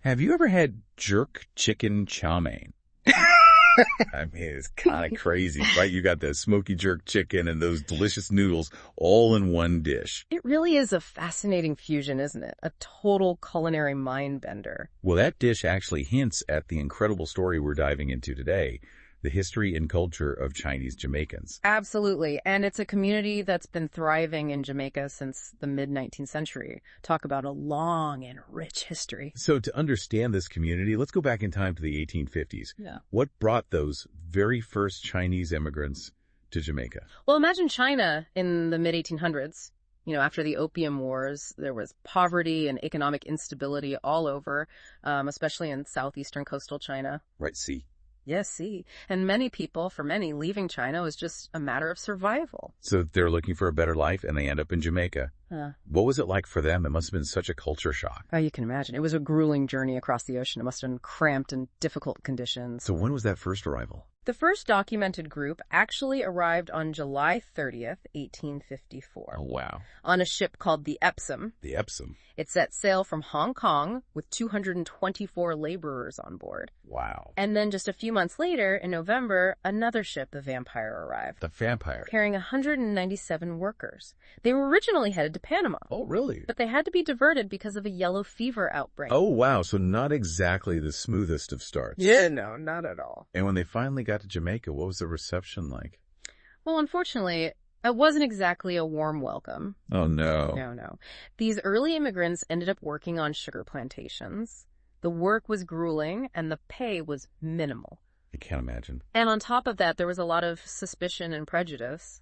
Have you ever had jerk chicken chow mein? I mean, it's kind of crazy, right? You got the smoky jerk chicken and those delicious noodles all in one dish. It really is a fascinating fusion, isn't it? A total culinary mind bender. Well, that dish actually hints at the incredible story we're diving into today, the history and culture of Chinese Jamaicans. Absolutely. And it's a community that's been thriving in Jamaica since the mid-19th century. Talk about a long and rich history. So to understand this community, let's go back in time to the 1850s. Yeah. What brought those very first Chinese immigrants to Jamaica? Well, imagine China in the mid-1800s. After the Opium Wars, there was poverty and economic instability all over, especially in southeastern coastal China. Right, see. Yes, see. And for many, leaving China was just a matter of survival. So they're looking for a better life, and they end up in Jamaica. What was it like for them? It must have been such a culture shock. Oh, you can imagine. It was a grueling journey across the ocean. It must have been cramped and difficult conditions. So when was that first arrival? The first documented group actually arrived on July 30th, 1854. Oh, wow. On a ship called the Epsom. The Epsom? It set sail from Hong Kong with 224 laborers on board. Wow. And then just a few months later, in November, another ship, the Vampire, arrived. The Vampire? Carrying 197 workers. They were originally headed to Panama. Oh, really? But they had to be diverted because of a yellow fever outbreak. Oh, wow. So not exactly the smoothest of starts. Yeah, no, not at all. And when they finally got to Jamaica, what was the reception like? Well, unfortunately, it wasn't exactly a warm welcome. Oh, no. No. These early immigrants ended up working on sugar plantations. The work was grueling, and the pay was minimal. I can't imagine. And on top of that, there was a lot of suspicion and prejudice,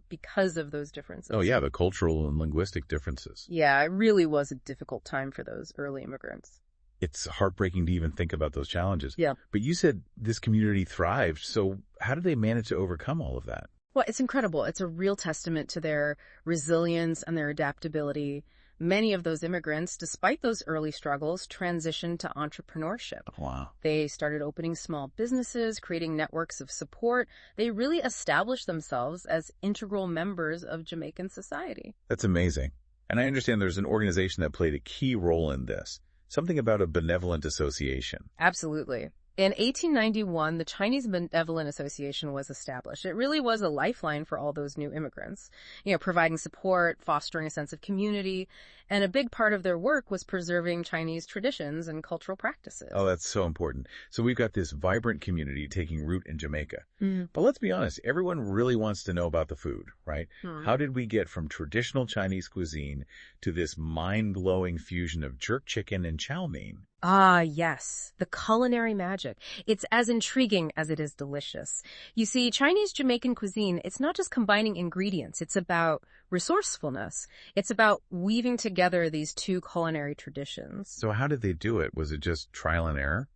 because of those differences. Oh, yeah, the cultural and linguistic differences. Yeah, it really was a difficult time for those early immigrants. It's heartbreaking to even think about those challenges. Yeah. But you said this community thrived, so how did they manage to overcome all of that? Well, it's incredible. It's a real testament to their resilience and their adaptability. Many of those immigrants, despite those early struggles, transitioned to entrepreneurship. Wow. They started opening small businesses, creating networks of support. They really established themselves as integral members of Jamaican society. That's amazing. And I understand there's an organization that played a key role in this. Something about a benevolent association. Absolutely. In 1891, the Chinese Benevolent Association was established. It really was a lifeline for all those new immigrants, providing support, fostering a sense of community, and a big part of their work was preserving Chinese traditions and cultural practices. Oh, that's so important. So we've got this vibrant community taking root in Jamaica. But let's be honest, everyone really wants to know about the food, right? How did we get from traditional Chinese cuisine to this mind-blowing fusion of jerk chicken and chow mein? Ah, yes, the culinary magic. It's as intriguing as it is delicious. You see, Chinese Jamaican cuisine, it's not just combining ingredients. It's about resourcefulness. It's about weaving together these two culinary traditions. So how did they do it? Was it just trial and error?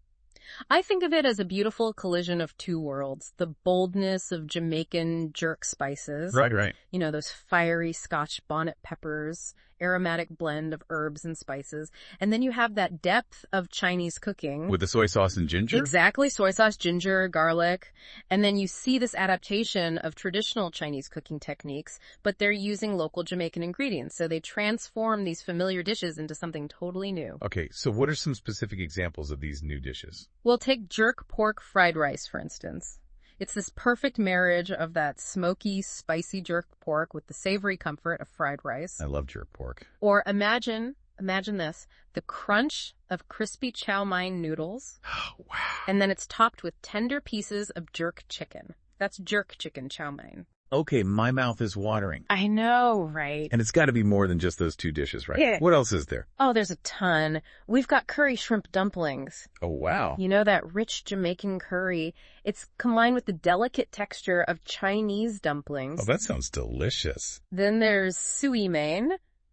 I think of it as a beautiful collision of two worlds. The boldness of Jamaican jerk spices. Right. Those fiery Scotch bonnet peppers, aromatic blend of herbs and spices. And then you have that depth of Chinese cooking. With the soy sauce and ginger? Exactly. Soy sauce, ginger, garlic. And then you see this adaptation of traditional Chinese cooking techniques, but they're using local Jamaican ingredients. So they transform these familiar dishes into something totally new. Okay, so what are some specific examples of these new dishes? Well, take jerk pork fried rice, for instance. It's this perfect marriage of that smoky, spicy jerk pork with the savory comfort of fried rice. I love jerk pork. Or imagine this, the crunch of crispy chow mein noodles. Oh, wow. And then it's topped with tender pieces of jerk chicken. That's jerk chicken chow mein. Okay, my mouth is watering. I know, right? And it's got to be more than just those two dishes, right? Yeah. What else is there? Oh, there's a ton. We've got curry shrimp dumplings. Oh, wow. That rich Jamaican curry. It's combined with the delicate texture of Chinese dumplings. Oh, that sounds delicious. Then there's sui mein.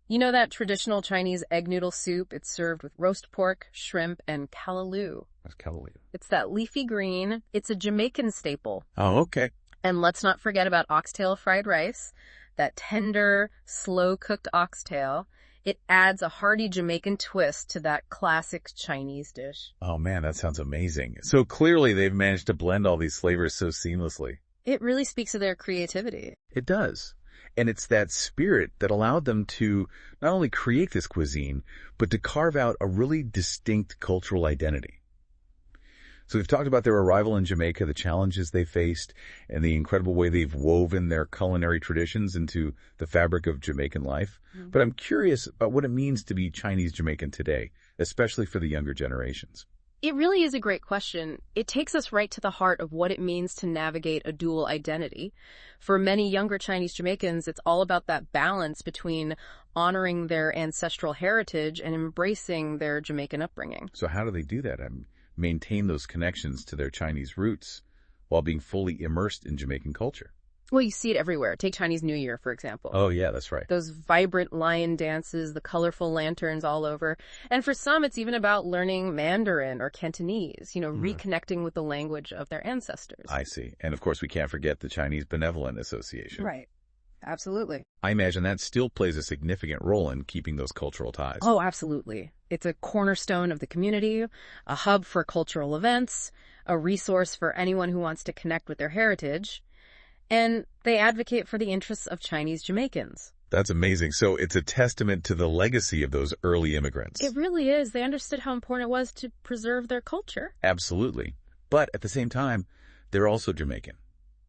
That traditional Chinese egg noodle soup. It's served with roast pork, shrimp, and callaloo. What's callaloo? It's that leafy green. It's a Jamaican staple. Oh, okay. And let's not forget about oxtail fried rice, that tender, slow-cooked oxtail. It adds a hearty Jamaican twist to that classic Chinese dish. Oh, man, that sounds amazing. So clearly they've managed to blend all these flavors so seamlessly. It really speaks to their creativity. It does. And it's that spirit that allowed them to not only create this cuisine, but to carve out a really distinct cultural identity. So we've talked about their arrival in Jamaica, the challenges they faced, and the incredible way they've woven their culinary traditions into the fabric of Jamaican life. Mm-hmm. But I'm curious about what it means to be Chinese Jamaican today, especially for the younger generations. It really is a great question. It takes us right to the heart of what it means to navigate a dual identity. For many younger Chinese Jamaicans, it's all about that balance between honoring their ancestral heritage and embracing their Jamaican upbringing. So how do they do that? Maintain those connections to their Chinese roots while being fully immersed in Jamaican culture? Well, you see it everywhere. Take Chinese New Year, for example. Oh, yeah, that's right. Those vibrant lion dances, the colorful lanterns all over. And for some, it's even about learning Mandarin or Cantonese, reconnecting with the language of their ancestors. I see. And of course, we can't forget the Chinese Benevolent Association. Right. Absolutely. I imagine that still plays a significant role in keeping those cultural ties. Oh, absolutely. It's a cornerstone of the community, a hub for cultural events, a resource for anyone who wants to connect with their heritage. And they advocate for the interests of Chinese Jamaicans. That's amazing. So it's a testament to the legacy of those early immigrants. It really is. They understood how important it was to preserve their culture. Absolutely. But at the same time, they're also Jamaican.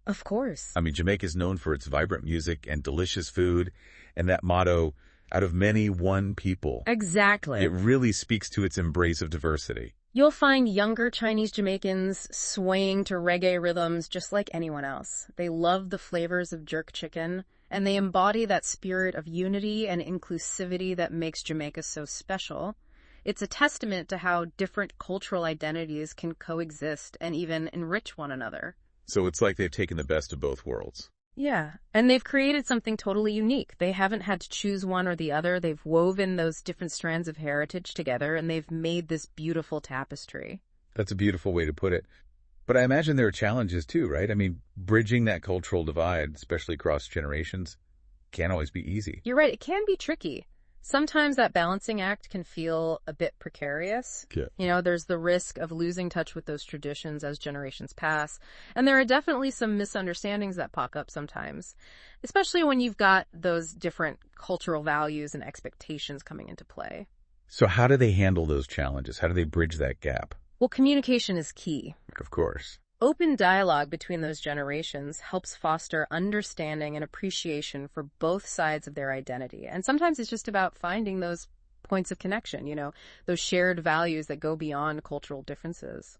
Of course. Jamaica is known for its vibrant music and delicious food, and that motto, out of many, one people. Exactly. It really speaks to its embrace of diversity. You'll find younger Chinese Jamaicans swaying to reggae rhythms just like anyone else. They love the flavors of jerk chicken, and they embody that spirit of unity and inclusivity that makes Jamaica so special. It's a testament to how different cultural identities can coexist and even enrich one another. So it's like they've taken the best of both worlds. Yeah, and they've created something totally unique. They haven't had to choose one or the other. They've woven those different strands of heritage together, and they've made this beautiful tapestry. That's a beautiful way to put it. But I imagine there are challenges too, right? Bridging that cultural divide, especially across generations, can't always be easy. You're right, it can be tricky. Sometimes that balancing act can feel a bit precarious. Yeah. There's the risk of losing touch with those traditions as generations pass. And there are definitely some misunderstandings that pop up sometimes, especially when you've got those different cultural values and expectations coming into play. So how do they handle those challenges? How do they bridge that gap? Well, communication is key. Of course. Open dialogue between those generations helps foster understanding and appreciation for both sides of their identity. And sometimes it's just about finding those points of connection, those shared values that go beyond cultural differences.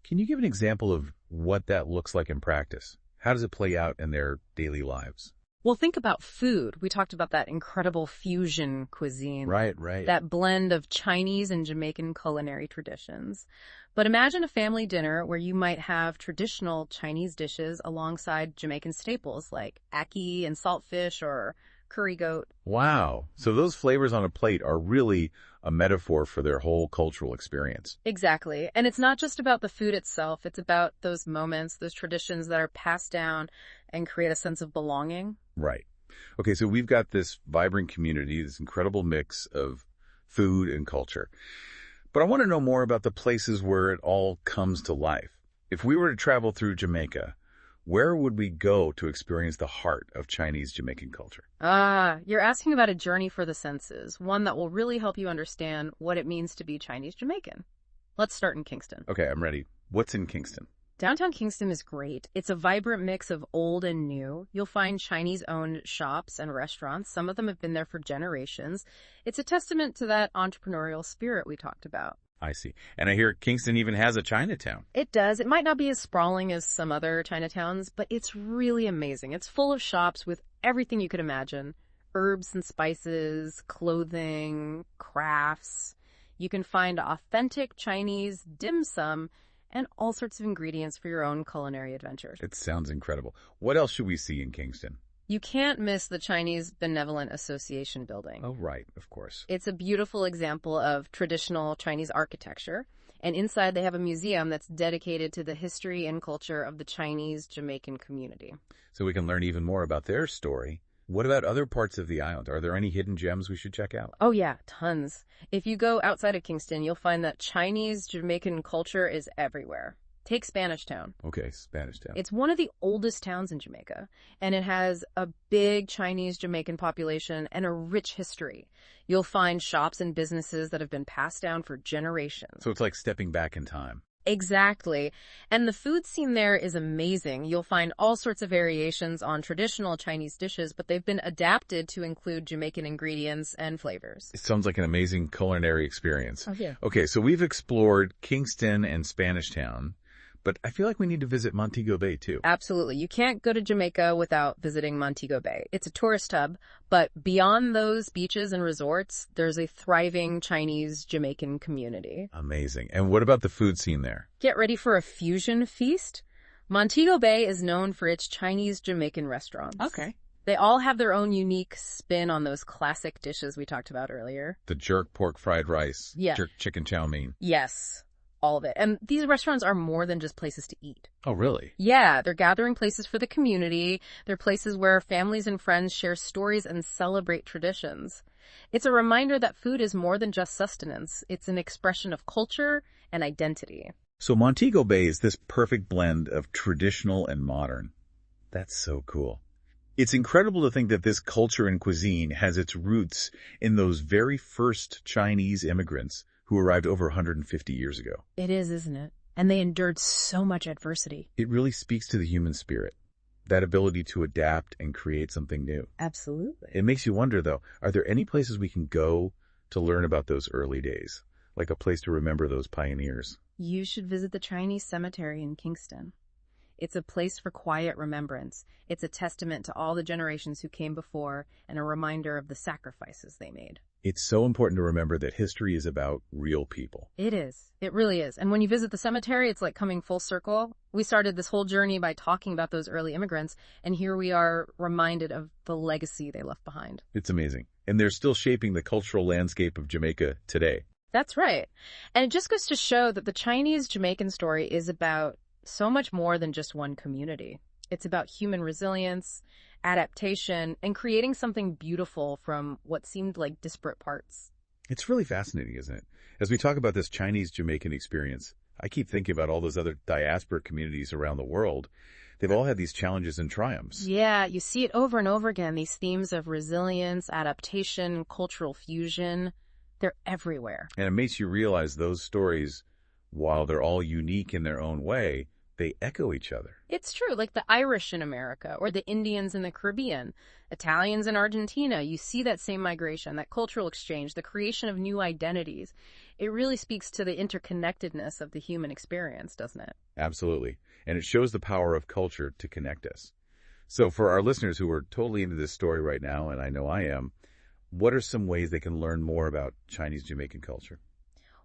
Can you give an example of what that looks like in practice? How does it play out in their daily lives? Well, think about food. We talked about that incredible fusion cuisine. Right. That blend of Chinese and Jamaican culinary traditions. But imagine a family dinner where you might have traditional Chinese dishes alongside Jamaican staples like ackee and saltfish or curry goat. Wow. So those flavors on a plate are really a metaphor for their whole cultural experience. Exactly. And it's not just about the food itself. It's about those moments, those traditions that are passed down and create a sense of belonging. Right. Okay, so we've got this vibrant community, this incredible mix of food and culture. But I want to know more about the places where it all comes to life. If we were to travel through Jamaica, where would we go to experience the heart of Chinese Jamaican culture? You're asking about a journey for the senses, one that will really help you understand what it means to be Chinese Jamaican. Let's start in Kingston. Okay, I'm ready. What's in Kingston? Downtown Kingston is great. It's a vibrant mix of old and new. You'll find Chinese-owned shops and restaurants. Some of them have been there for generations. It's a testament to that entrepreneurial spirit we talked about. I see. And I hear Kingston even has a Chinatown. It does. It might not be as sprawling as some other Chinatowns, but it's really amazing. It's full of shops with everything you could imagine. Herbs and spices, clothing, crafts. You can find authentic Chinese dim sum and all sorts of ingredients for your own culinary adventures. It sounds incredible. What else should we see in Kingston? You can't miss the Chinese Benevolent Association building. Oh, right, of course. It's a beautiful example of traditional Chinese architecture, and inside they have a museum that's dedicated to the history and culture of the Chinese Jamaican community. So we can learn even more about their story. What about other parts of the island? Are there any hidden gems we should check out? Oh yeah, tons. If you go outside of Kingston, you'll find that Chinese Jamaican culture is everywhere. Take Spanish Town. Okay, Spanish Town. It's one of the oldest towns in Jamaica, and it has a big Chinese Jamaican population and a rich history. You'll find shops and businesses that have been passed down for generations. So it's like stepping back in time. Exactly. And the food scene there is amazing. You'll find all sorts of variations on traditional Chinese dishes, but they've been adapted to include Jamaican ingredients and flavors. It sounds like an amazing culinary experience. Oh, yeah. Okay, so we've explored Kingston and Spanish Town, but I feel like we need to visit Montego Bay too. Absolutely. You can't go to Jamaica without visiting Montego Bay. It's a tourist hub, but beyond those beaches and resorts, there's a thriving Chinese Jamaican community. Amazing. And what about the food scene there? Get ready for a fusion feast. Montego Bay is known for its Chinese Jamaican restaurants. Okay. They all have their own unique spin on those classic dishes we talked about earlier. The jerk pork fried rice. Yeah. Jerk chicken chow mein. Yes. All of it. And these restaurants are more than just places to eat. Oh, really? Yeah, they're gathering places for the community. They're places where families and friends share stories and celebrate traditions. It's a reminder that food is more than just sustenance. It's an expression of culture and identity. So Montego Bay is this perfect blend of traditional and modern. That's so cool. It's incredible to think that this culture and cuisine has its roots in those very first Chinese immigrants who arrived over 150 years ago. It is, isn't it? And they endured so much adversity. It really speaks to the human spirit, that ability to adapt and create something new. Absolutely. It makes you wonder, though, are there any places we can go to learn about those early days, like a place to remember those pioneers? You should visit the Chinese cemetery in Kingston. It's a place for quiet remembrance. It's a testament to all the generations who came before and a reminder of the sacrifices they made. It's so important to remember that history is about real people. It is. It really is. And when you visit the cemetery, it's like coming full circle. We started this whole journey by talking about those early immigrants, and here we are reminded of the legacy they left behind. It's amazing. And they're still shaping the cultural landscape of Jamaica today. That's right. And it just goes to show that the Chinese Jamaican story is about so much more than just one community. It's about human resilience, adaptation, and creating something beautiful from what seemed like disparate parts. It's really fascinating, isn't it? As we talk about this Chinese Jamaican experience, I keep thinking about all those other diaspora communities around the world. They've all had these challenges and triumphs. Yeah, you see it over and over again, these themes of resilience, adaptation, cultural fusion. They're everywhere. And it makes you realize those stories, while they're all unique in their own way, they echo each other. It's true, like the Irish in America or the Indians in the Caribbean, Italians in Argentina. You see that same migration, that cultural exchange, the creation of new identities. It really speaks to the interconnectedness of the human experience, doesn't it? Absolutely. And it shows the power of culture to connect us. So for our listeners who are totally into this story right now, and I know I am, what are some ways they can learn more about Chinese Jamaican culture?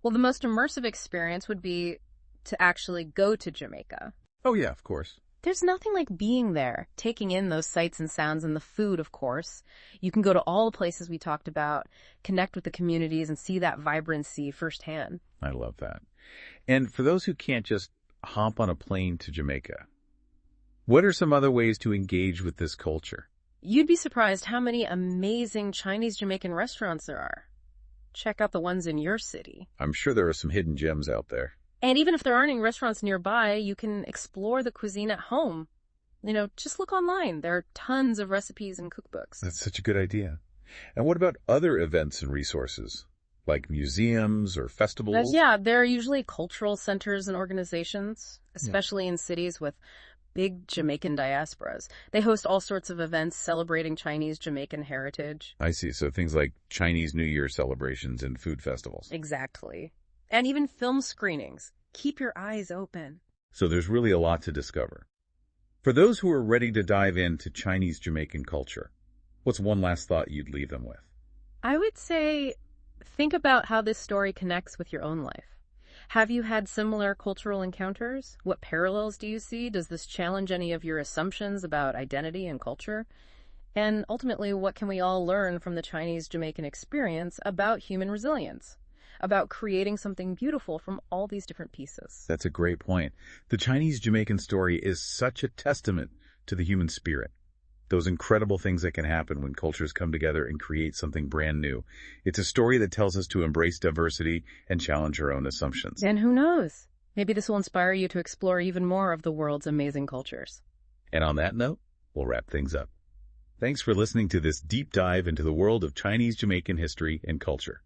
Well, the most immersive experience would be to actually go to Jamaica. Oh, yeah, of course. There's nothing like being there, taking in those sights and sounds and the food, of course. You can go to all the places we talked about, connect with the communities, and see that vibrancy firsthand. I love that. And for those who can't just hop on a plane to Jamaica, what are some other ways to engage with this culture? You'd be surprised how many amazing Chinese Jamaican restaurants there are. Check out the ones in your city. I'm sure there are some hidden gems out there. And even if there aren't any restaurants nearby, you can explore the cuisine at home. Just look online. There are tons of recipes and cookbooks. That's such a good idea. And what about other events and resources, like museums or festivals? Yeah, there are usually cultural centers and organizations, especially in cities with big Jamaican diasporas. They host all sorts of events celebrating Chinese Jamaican heritage. I see. So things like Chinese New Year celebrations and food festivals. Exactly. And even film screenings. Keep your eyes open. So there's really a lot to discover. For those who are ready to dive into Chinese Jamaican culture, what's one last thought you'd leave them with? I would say, think about how this story connects with your own life. Have you had similar cultural encounters? What parallels do you see? Does this challenge any of your assumptions about identity and culture? And ultimately, what can we all learn from the Chinese Jamaican experience about human resilience? About creating something beautiful from all these different pieces. That's a great point. The Chinese Jamaican story is such a testament to the human spirit. Those incredible things that can happen when cultures come together and create something brand new. It's a story that tells us to embrace diversity and challenge our own assumptions. And who knows? Maybe this will inspire you to explore even more of the world's amazing cultures. And on that note, we'll wrap things up. Thanks for listening to this deep dive into the world of Chinese Jamaican history and culture.